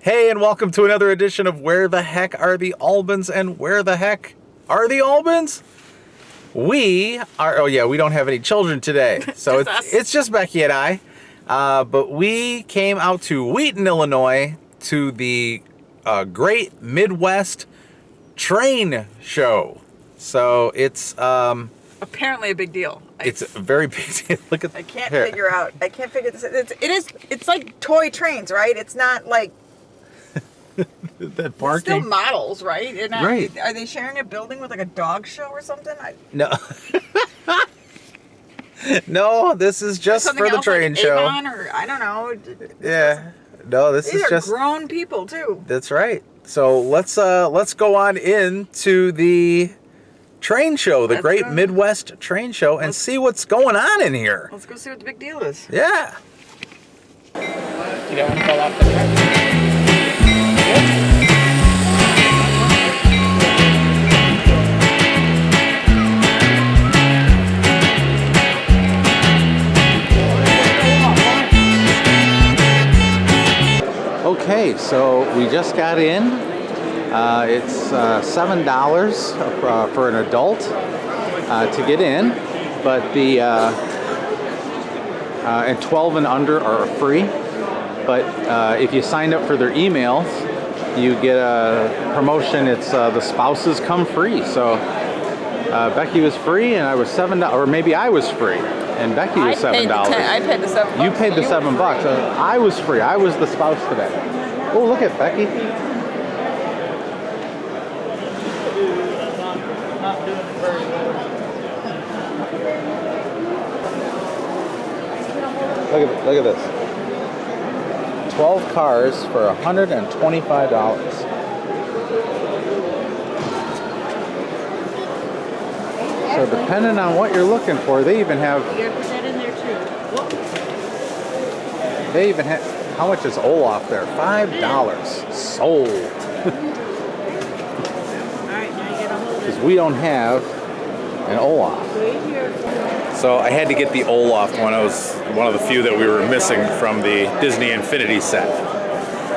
Hey, and welcome to another edition of Where the Heck Are the Albans? And where the heck are the Albans? We are, oh yeah, we don't have any children today. So it's just Becky and I. But we came out to Wheaton, Illinois to the Great Midwest Train Show. So it's apparently a big deal. It's a very big deal. Look at I can't figure out. I can't figure this. It's like toy trains, right? It's not like that parking. It's still models, right? Right. Are they sharing a building with like a dog show or something? No. No, this is just for the train show. Avon or I don't know. Yeah. No, this is just grown people too. That's right. So let's go on into the train show, the Great Midwest Train Show, and see what's going on in here. Let's go see what the big deal is. Yeah. You don't want to fall off the track? Okay, so we just got in. It's $7 for an adult to get in, but the and 12 and under are free. But if you signed up for their emails, you get a promotion. It's the spouses come free. So Becky was free, and I was $7, or maybe I was free, and Becky was $7. I paid the $7. You paid the $7. I was free. I was the spouse today. Oh, look at Becky. Look at this. 12 cars for $125. So depending on what you're looking for, they even have. You gotta put that in there too. They even have. How much is Olaf there? $5. Sold. Alright, now you gotta hold it. Because we don't have an Olaf. Wait here. So I had to get the Olaf one. It was one of the few that we were missing from the Disney Infinity set.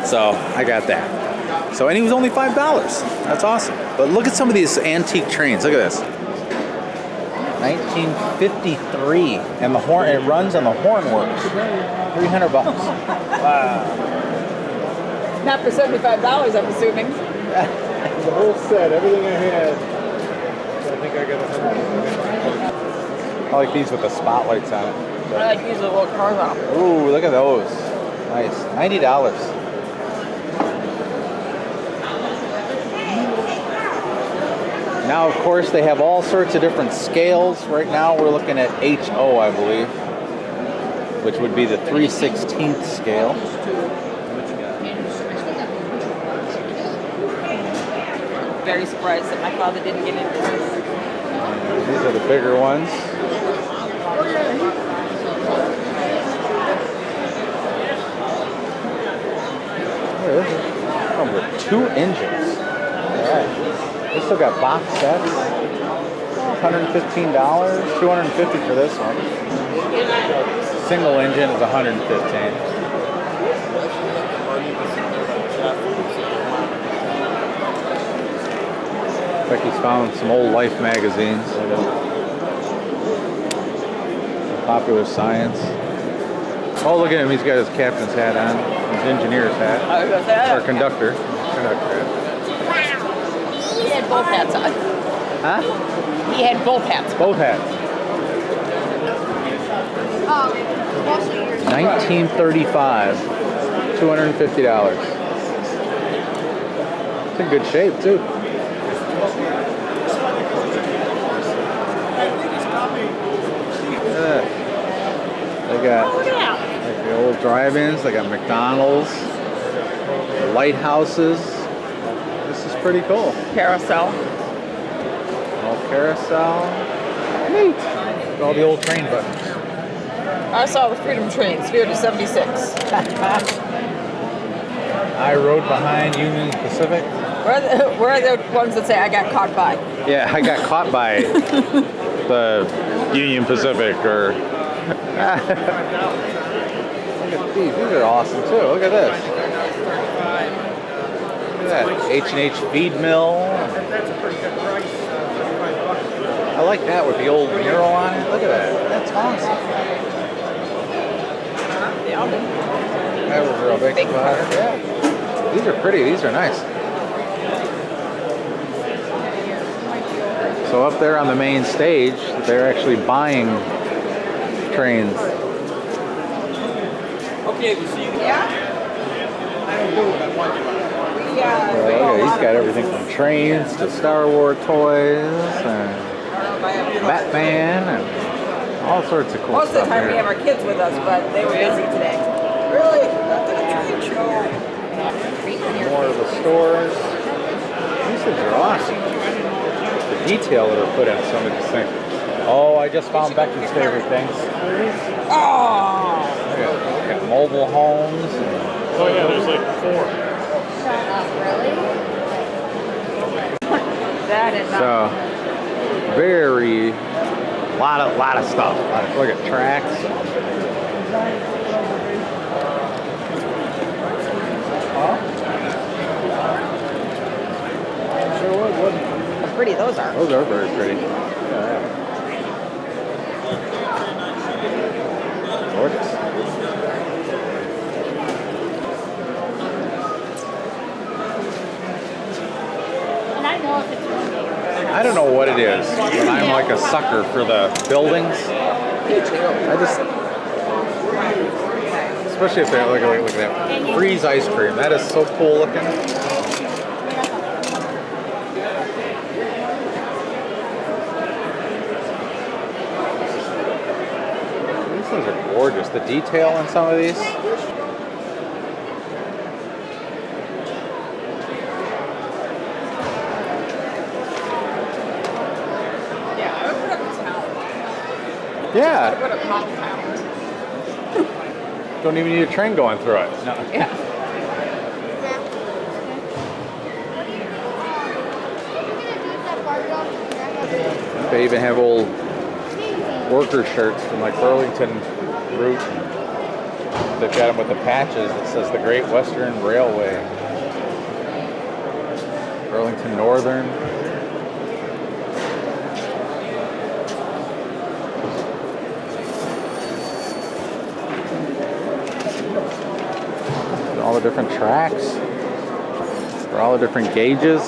So I got that. So, and he was only $5. That's awesome. But look at some of these antique trains. Look at this. 1953, and the horn. It runs and the horn works. $300. Wow. Not for $75, I'm assuming. The whole set, everything I had. I think I got I like these with the spotlights on it. I like these little cars off. Ooh, look at those. Nice. $90. Now, of course, they have all sorts of different scales. Right now, we're looking at HO, I believe, which would be the 3/16th scale. Very surprised that my father didn't get into this. These are the bigger ones. Comes with 2 engines. All right. They still got box sets. $115, $250 for this one. Single engine is $115. Becky's found some old Life magazines. Popular Science. Oh, look at him. He's got his captain's hat on. His engineer's hat. Or conductor. Conductor hat. He had both hats on. Huh? He had both hats. Both hats. 1935. $250. It's in good shape, too. They got like the old drive-ins. They got McDonald's, lighthouses. This is pretty cool. Carousel. Old carousel. Neat. All the old train buttons. I saw the Freedom Train, Spirit of 76. I rode behind Union Pacific. Where are the ones that say I got caught by? Yeah, I got caught by the Union Pacific or. Look at these. These are awesome too. Look at this. Look at that H&H feed mill. That's a pretty good price. $25. I like that with the old mural on it. Look at that. That's awesome. That was real big spot. Yeah. These are pretty. These are nice. So up there on the main stage, they're actually buying trains. Okay, we see you. Yeah. He's got everything from trains to Star Wars toys and Batman and all sorts of cool Most of the stuff time we here. have our kids with us, but they were busy today. Really? Not at a train show. More of the stores. These things are awesome. The detail that are put in some of these things. Oh, I just found Becky's favorite things. Oh! Look at mobile homes. Oh yeah, there's like 4. That is not. So, very lot of stuff. Look at tracks. How pretty those are. Those are very pretty. Gorgeous. I don't know what it is, but I'm like a sucker for the buildings. I just, especially if they're look at that freeze ice cream. That is so cool looking. These things are gorgeous. The detail in some of these. Yeah. Don't even need a train going through it. No. Yeah. They even have old worker shirts from like Burlington route. They've got them with the patches that says the Great Western Railway. Burlington Northern. All the different tracks for all the different gauges.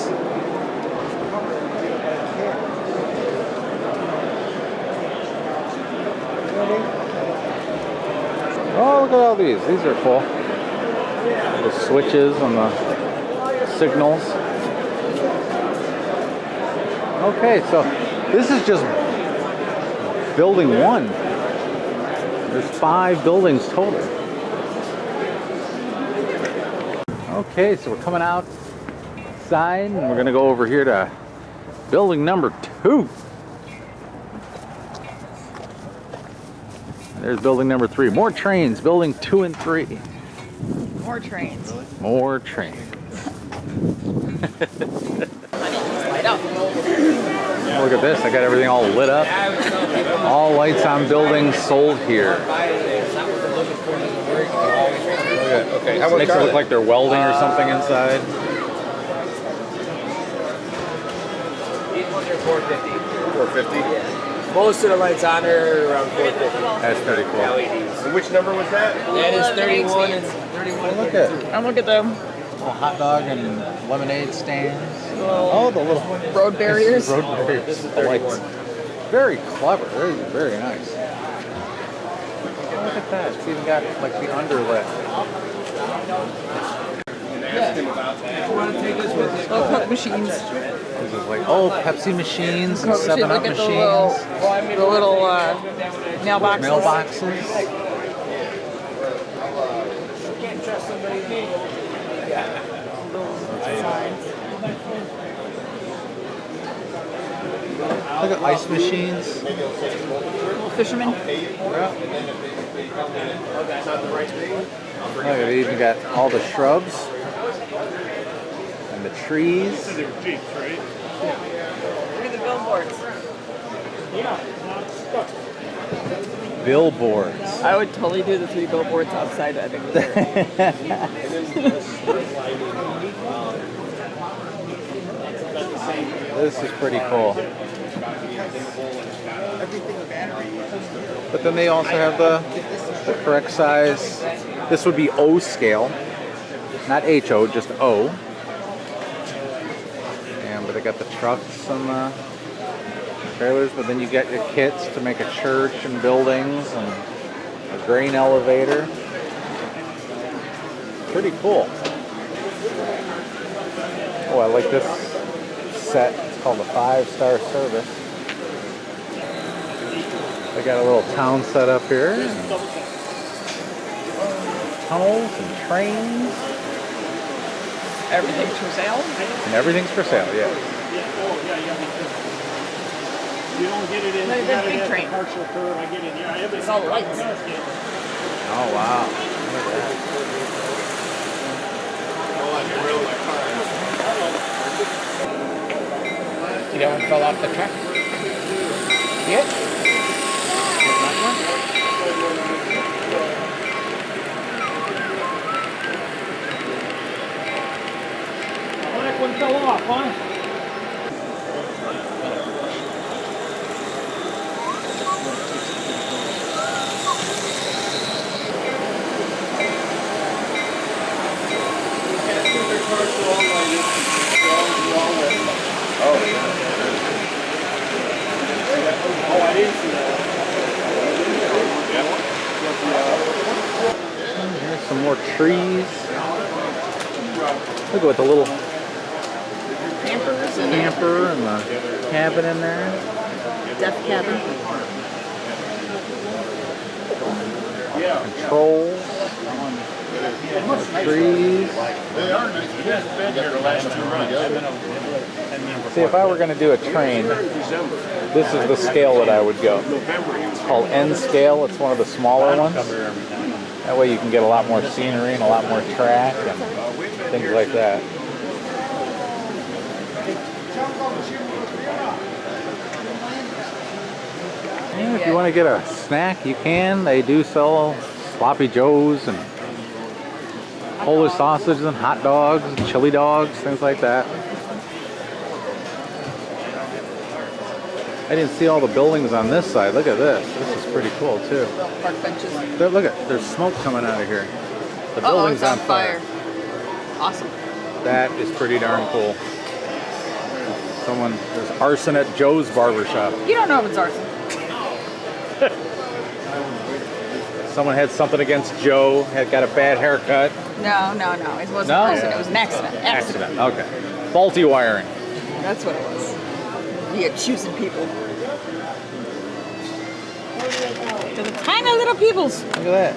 Oh, look at all these. These are cool. The switches and the signals. Okay, so this is just building 1. There's 5 buildings total. Okay, so we're coming outside and we're gonna go over here to building number 2. There's building number 3. More trains, building 2 and 3. More trains. More trains. Light up. Look at this, I got everything all lit up. All lights on buildings sold here. Okay, how much Makes it look like they're welding or something inside. These ones are 450. 450. Most of the lights on are around 450. That's pretty cool. LEDs. And which number was that? That is 31 and 31 and Look at 32. And look at the little hot dog and lemonade stands. little Oh, the little road barriers. road barriers. This is The lights. 31. Very clever. Very, very nice. Oh, look at that. It's even got like the underlit. You want to take this with you? Little Coke machines. This is like, oh, Pepsi machines and Coke machine. 7-Up Look at machines. the little mailboxes. Mailboxes. Look at ice machines. Little fishermen. Yeah. Look, they even got all the shrubs and the trees. They were Jeeps, right? Look at the billboards. Billboards. I would totally do the 3 billboards outside. I think. This is pretty cool. But then they also have the correct size. This would be O scale, not HO, just O. And but they got the trucks and the trailers. But then you get your kits to make a church and buildings and a grain elevator. Pretty cool. Oh, I like this set. It's called the 5-star service. They got a little town set up here. Tunnels and trains. Everything's for sale? And everything's for sale, yeah. You don't get it in. Look at this big train. Partial curve. I get it. Yeah, It's all lights. Oh, wow. Look at that. See that one fell off the truck? See it? That one fell off, huh? Oh, I didn't see that. Here's some more trees. Look at the little Campers and camper and the cabin in there. death cabin. Controls. Trees. See, if I were going to do a train, this is the scale that I would go. It's called N scale. It's one of the smaller ones. That way you can get a lot more scenery and a lot more track and things like that. Yeah, if you want to get a snack, you can. They do sell sloppy joes and Polish sausages and hot dogs and chili dogs, things like that. I didn't see all the buildings on this side. Look at this. This is pretty cool too. Park benches. Look at, there's smoke coming out of here. The Oh, building's it's on fire. fire. Awesome. That is pretty darn cool. There's arson at Joe's barbershop. You don't know if it's arson. Someone had something against Joe, had got a bad haircut. No. It wasn't No? arson. It was an accident. Accident, okay. Faulty wiring. That's what it was. You're choosing people. To the tiny little peoples. Look at that.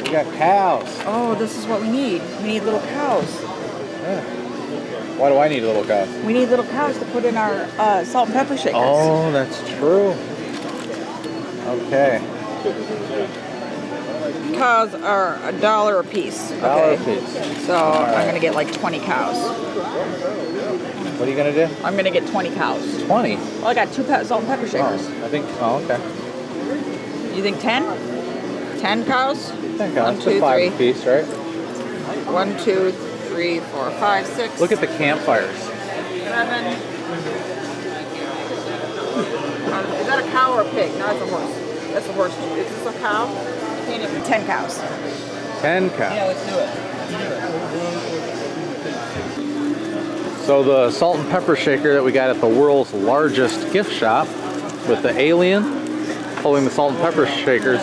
We got cows. Oh, this is what we need. We need little cows. Yeah. Why do I need little cows? We need little cows to put in our salt and pepper shakers. Oh, that's true. Okay. Cows are $1 a piece. $1 a piece. So I'm going to get like 20 cows. What are you going to do? I'm going to get 20 cows. 20? Well, I got 2 salt and pepper shakers. Okay. You think 10? 10 cows? 10 1, cows. 2, 5 3. a piece, right? 1, 2, 3, 4, 5, 6. Look at the campfires. 7. Is that a cow or a pig? No, it's a horse. That's a horse. Is this a cow? 10 cows. 10 cows. Yeah, let's do it. So the salt and pepper shaker that we got at the world's largest gift shop with the alien holding the salt and pepper shakers,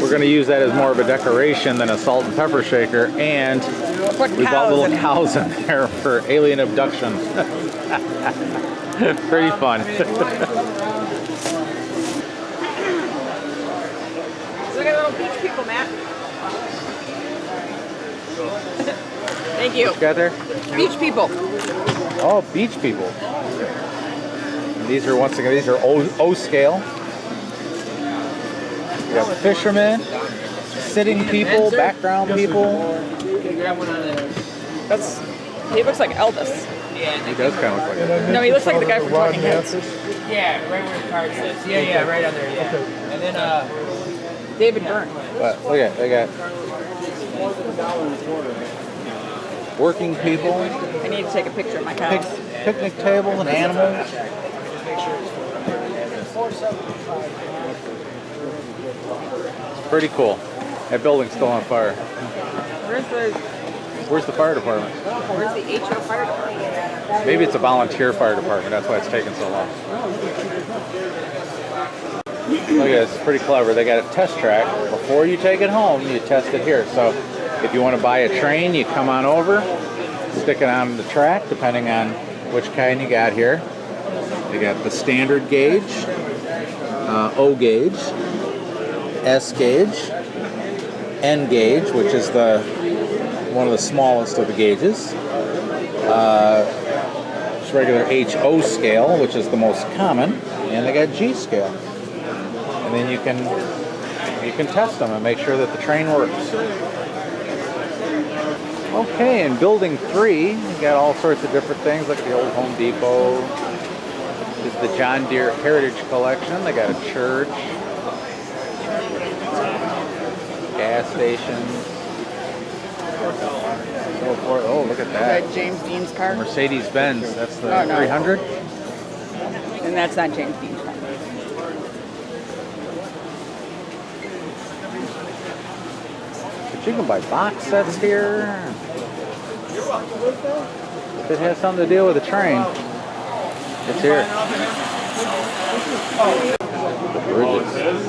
we're going to use that as more of a decoration than a salt and pepper shaker, and we bought little cows in there for alien abduction. Pretty fun. Look at little beach people, Matt. Thank you. What you got there? Beach people. Oh, beach people. And these are, once again, these are O scale. We got fishermen, sitting people, background people. He looks like Elvis. He does kind of look like that. No, he looks like the guy from Talking Heads. Yeah, right where the card says. Yeah, right on there, yeah. And then, David Byrne. But look at, they got working people, I need to take a picture of my cows. picnic tables and animals. It's pretty cool. That building's still on fire. Where's the fire department? Where's the HO fire department? Maybe it's a volunteer fire department. That's why it's taking so long. Look at this. It's pretty clever. They got a test track. Before you take it home, you test it here. So if you want to buy a train, you come on over, stick it on the track, depending on which kind you got here. They got the standard gauge, O gauge, S gauge, N gauge, which is one of the smallest of the gauges. Just regular HO scale, which is the most common, and they got G scale. And then you can test them and make sure that the train works. Okay, in building 3, you got all sorts of different things like the old Home Depot. This is the John Deere Heritage Collection. They got a church, gas stations. Oh, look at Is that. that James Dean's car? Mercedes-Benz. That's the Oh, no. 300. And that's not James Dean's car. But you can buy box sets here. If it has something to do with a train, it's here. Bridges.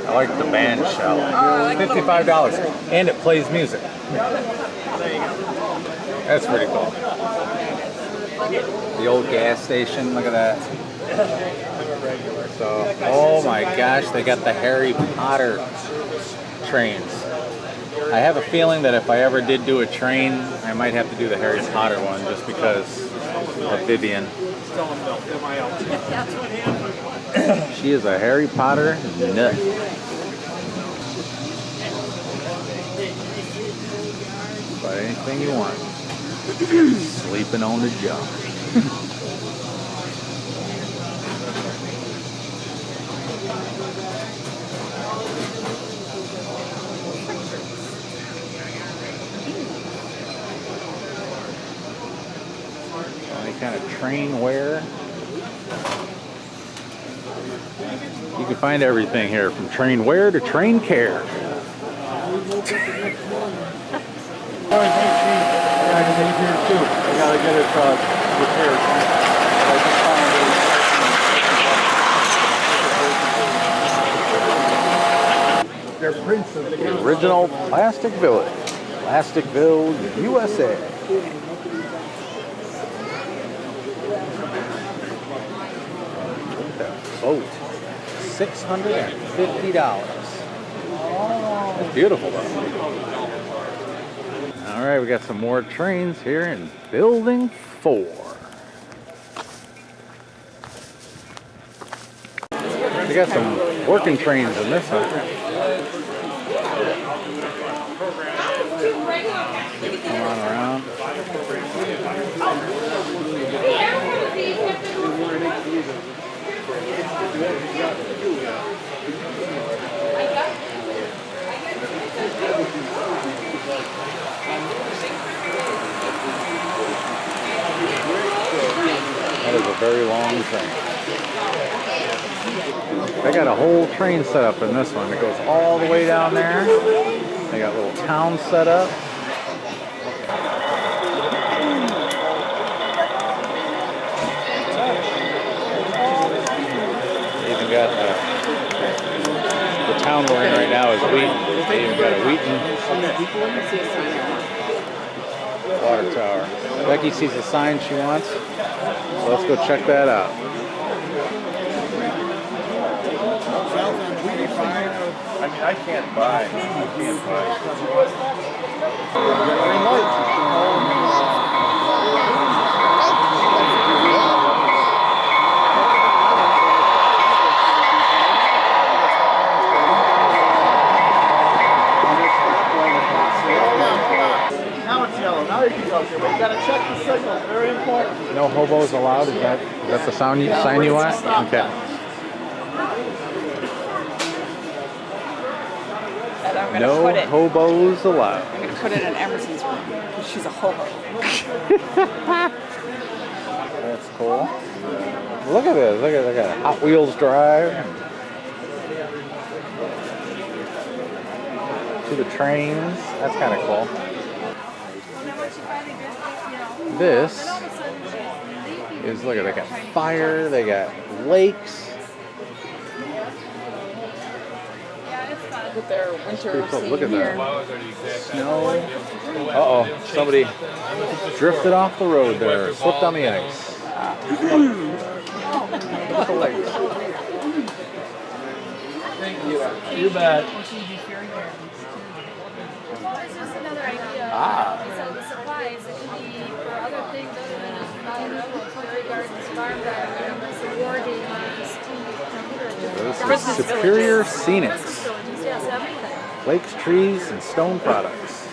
I like the band shell. $55, and it plays music. That's pretty cool. The old gas station, look at that. So, oh my gosh, they got the Harry Potter trains. I have a feeling that if I ever did do a train, I might have to do the Harry Potter one just because of Vivian. She is a Harry Potter nut. Buy anything you want. Sleeping on the job. Any kind of train wear. You can find everything here, from train wear to train care. I gotta get it repaired. They're prints of The original Plasticville, USA. Look at that boat. $650. It's beautiful though. All right, we got some more trains here in Building 4. We got some working trains in this one. Come on around. That is a very long train. They got a whole train set up in this one. It goes all the way down there. They got little towns set up. They even got the town we're in right now is Wheaton. They even got a Wheaton water tower. Becky sees a sign she wants, so let's go check that out. I mean, I can't buy. Now it's yellow. Now you can go through. But you gotta check the signal. Very important. No hobos allowed. Is that the sign you want? Okay. I'm going to No put it. hobos allowed. I'm going to put it in Emerson's room because she's a hobo. That's cool. Look at this. Look at Hot Wheels Drive. To the trains. That's kind of cool. This is, look at, they got fire, they got lakes. With their winter Pretty cool. scene Look at here. that. Snow. Uh-oh. Somebody drifted off the road there. Slipped on the ice. Look at the lakes. You bet. Well, it's just another idea. Ah. So the supplies, it could be for other things other than just fairy gardens, farm gardens, war games, This is Superior Scenics. Christmas villages, yes, everything. Lakes, trees, and stone products.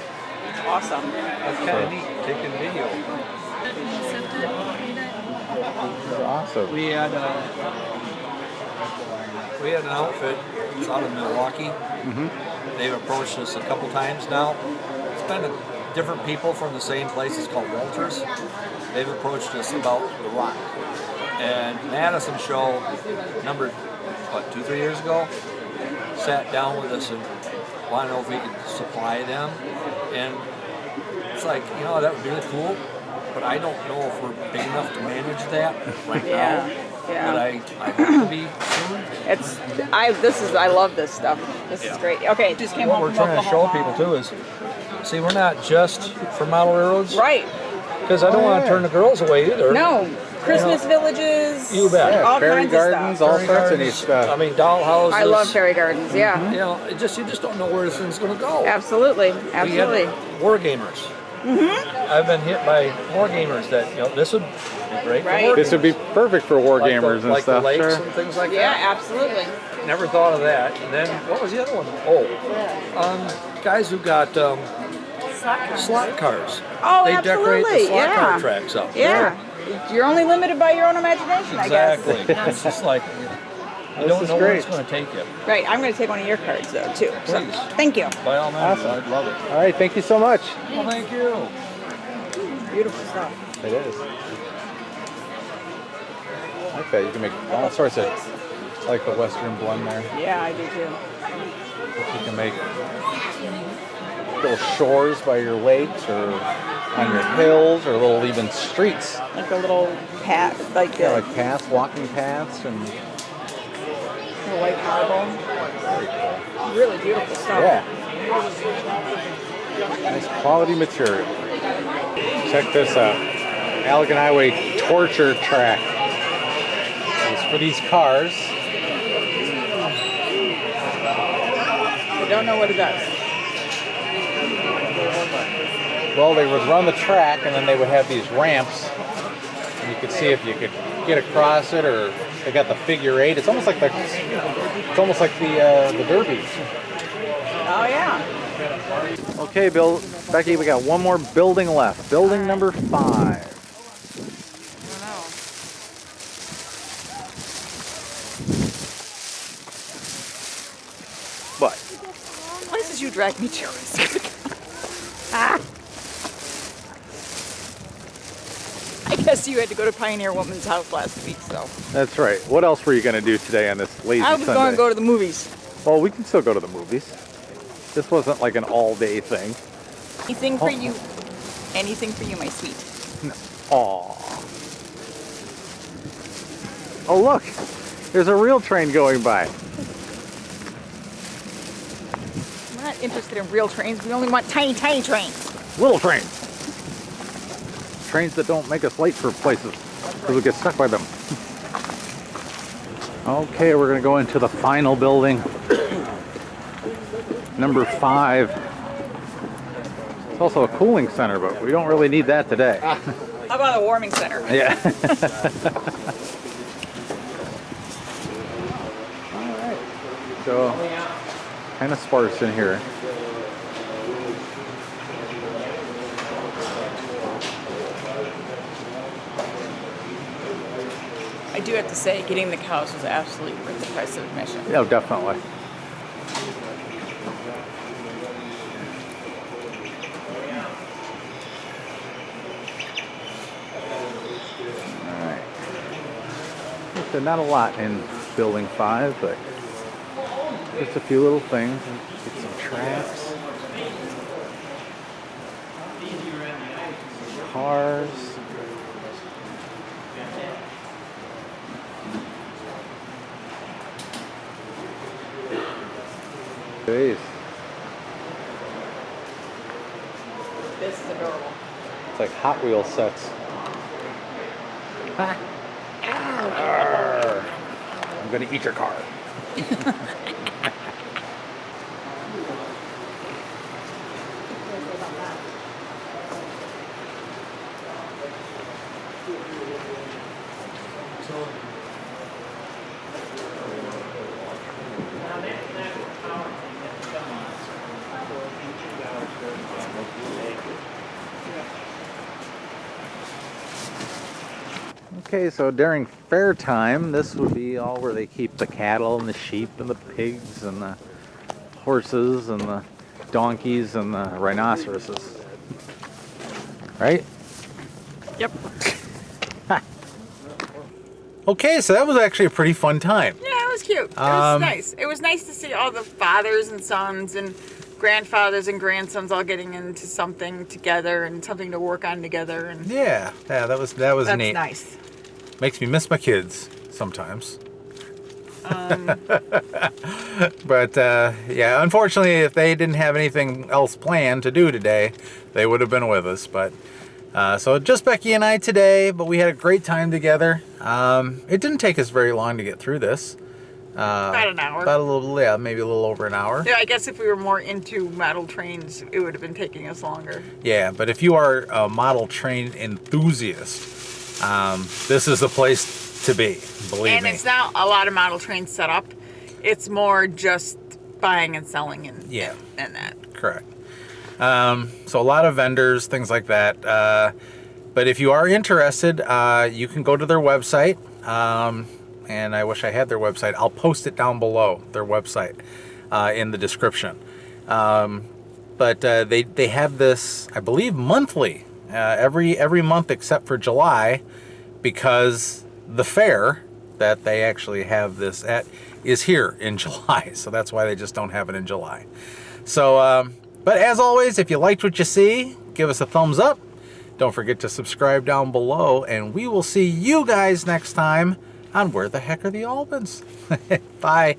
Awesome. That's kind of neat. Taking video. Awesome. We had an outfit. It's out of Milwaukee. They've approached us a couple times now. It's been different people from the same place. It's called Walters. They've approached us about the rock. And Madison Show, number, 2-3 years ago, sat down with us and wanted to know if we could supply them. And it's like, that would be really cool, but I don't know if we're big enough to manage that right now. Yeah. But I hope to be soon. I love this stuff. This is great. Okay, just came What home we're from trying to show Oklahoma. people too is, see, we're not just for model railroads. Right. Because I don't want to turn the girls away either. No. Christmas villages. You bet. Yeah, all fairy kinds gardens, of stuff. all sorts of neat stuff. I mean, dollhouses. I love fairy gardens. Yeah. You just don't know where this thing's going to go. Absolutely. We Absolutely. had war gamers. I've been hit by war gamers that this would be great for Right. war This would be perfect for war like gamers and like stuff. the lakes Sure. and things like Yeah, that. absolutely. Never thought of that. And then what was the other one? Guys who got slot cars. Oh, they decorate the absolutely, slot yeah. car tracks up. Yeah. You're only limited by your own imagination, I guess. Exactly. It's just like you This don't is know where great. it's going to take you. Right. I'm going to take one of your cards, though, too. So, Please. thank you. By all means, Awesome. I'd love it. All right, thank you so much. Well, thank you. Beautiful stuff. It is. I like that. You can make all sorts of, I like the Western blend there. Yeah, I do, too. You can make little shores by your lakes or on your hills or little even streets. Like a little path, like Yeah, a like paths, walking paths, and little white marble. very cool. Really beautiful stuff. Yeah. Nice quality material. Check this out. Allegan Highway torture track. It's for these cars. I don't know what it does. Well, they would run the track and then they would have these ramps. And you could see if you could get across it, or they got the figure eight. It's almost like the Derby. Oh, yeah. Okay, Becky, we got one more building left. Building number 5. I don't know. What? Places you drag me to. I guess you had to go to Pioneer Woman's house last week, so. That's right. What else were you going to do today on this lazy I was Sunday? going to go to the movies. Well, we can still go to the movies. This wasn't like an all-day thing. Anything for you. Anything for you, my sweet. Aww. Oh, look. There's a real train going by. We're not interested in real trains. We only want tiny, tiny trains. Little trains. Trains that don't make us late for places because we get stuck by them. Okay, we're going to go into the final building. Number 5. It's also a cooling center, but we don't really need that today. How about a warming center? Yeah. Alright. So, kind of sparse in here. I do have to say, getting the cows was absolutely worth the price of admission. Yeah, definitely. said, not a lot in Building 5, but just a few little things. Get some traps. Cars. Jeez. This is adorable. It's like Hot Wheels sets. Arr. I'm gonna eat your car. Okay, so during fair time, this would be all where they keep the cattle and the sheep and the pigs and the horses and the donkeys and the rhinoceroses. Right? Yep. Okay, so that was actually a pretty fun time. Yeah, it was cute. It was nice. It was nice to see all the fathers and sons and grandfathers and grandsons all getting into something together and something to work on together. And Yeah, that was that's neat. nice. Makes me miss my kids sometimes. But yeah, unfortunately, if they didn't have anything else planned to do today, they would have been with us. But so just Becky and I today, but we had a great time together. It didn't take us very long to get through this. About an hour. About a little, yeah, maybe a little over an hour. Yeah, I guess if we were more into model trains, it would have been taking us longer. Yeah, but if you are a model train enthusiast, this is the place to be, believe And me. it's not a lot of model trains set up. It's more just buying and selling and Yeah. and that. Correct. So a lot of vendors, things like that. But if you are interested, you can go to their website. And I wish I had their website. I'll post it down below, their website, in the description. But they have this, I believe, monthly, every month except for July, because the fair that they actually have this at is here in July. So that's why they just don't have it in July. So, but as always, if you liked what you see, give us a thumbs up. Don't forget to subscribe down below, and we will see you guys next time on Where the Heck Are the Albans? Bye.